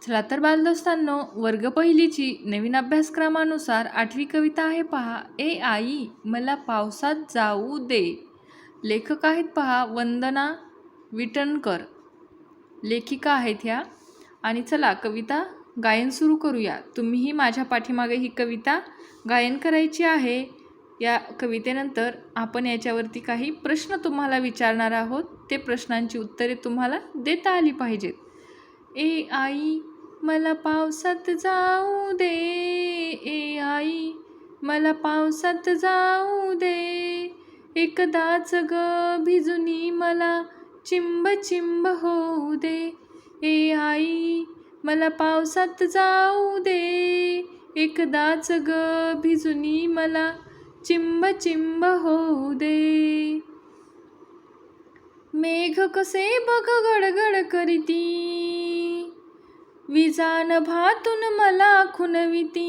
चला तर बालदोस्तांनो, वर्ग पहिलीची नवीन अभ्यासक्रमानुसार 8वी कविता आहे पहा. ए आई मला पावसात जाऊ दे. लेखक आहेत पहा वंदना विटणकर, लेखिका आहेत ह्या. आणि चला कविता गायन सुरू करूया. तुम्हीही माझ्या पाठीमागे ही कविता गायन करायची आहे. या कवितेनंतर आपण याच्यावरती काही प्रश्न तुम्हाला विचारणार आहोत. ते प्रश्नांची उत्तरे तुम्हाला देता आली पाहिजेत. ए आई मला पावसात जाऊ दे. ए आई मला पावसात जाऊ दे. एकदाच ग भिजुनी मला चिंब चिंब होऊ दे. ए आई मला पावसात जाऊ दे. एकदाच ग भिजुनी मला चिंब चिंब होऊ दे. मेघ कसे बघ गडगड करीती. विजान भातून मला खुनविती.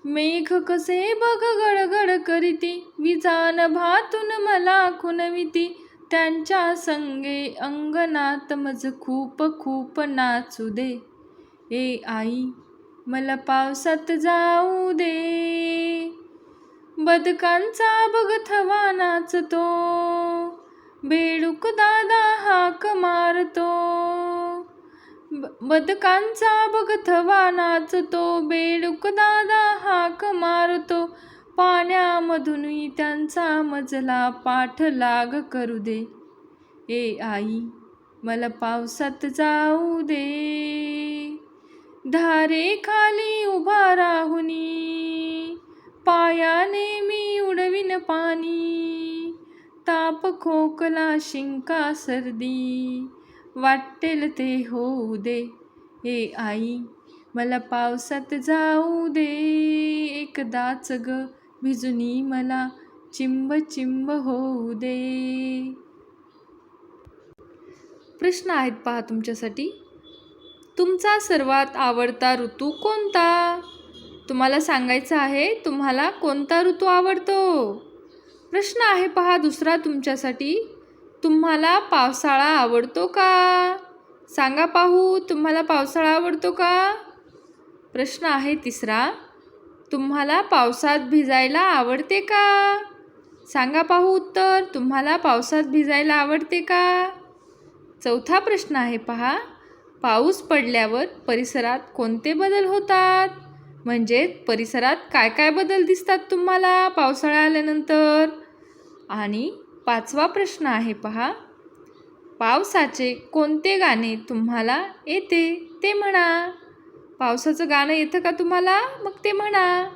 मेघ कसे बघ गडगड करीती. विजान भातून मला खुनविती. त्यांच्या संगे अंगणात मज खूप खूप नाचू दे. ए आई मला पावसात जाऊ दे. बदकांचा बघ थवा नाचतो. बेडूक दादा हाक मारतो. बदकांचा बघ थवा नाचतो. बेडूक दादा हाक मारतो. पाण्यामधून त्यांचा मजला पाठलाग करू दे. ए आई मला पावसात जाऊ दे. धारेखाली उभा राहुनी पायाने मी उडविन पाणी. ताप खोकला शिंका सर्दी वाटेल ते होऊ दे. ए आई मला पावसात जाऊ दे. एकदाच ग भिजुनी मला चिंब चिंब होऊ दे. प्रश्न आहेत पहा तुमच्यासाठी. तुमचा सर्वात आवडता ऋतू कोणता? तुम्हाला सांगायचं आहे तुम्हाला कोणता ऋतू आवडतो. प्रश्न आहे पहा दुसरा तुमच्यासाठी. तुम्हाला पावसाळा आवडतो का? सांगा पाहू, तुम्हाला पावसाळा आवडतो का? प्रश्न आहे तिसरा. तुम्हाला पावसात भिजायला आवडते का? सांगा पाहू उत्तर. तुम्हाला पावसात भिजायला आवडते का? चौथा प्रश्न आहे पहा. पाऊस पडल्यावर परिसरात कोणते बदल होतात? म्हणजे परिसरात काय काय बदल दिसतात तुम्हाला पावसाळा आल्यानंतर? आणि पाचवा प्रश्न आहे पहा. पावसाचे कोणते गाणे तुम्हाला येते ते म्हणा. पावसाचं गाणं येतं का तुम्हाला? मग ते म्हणा.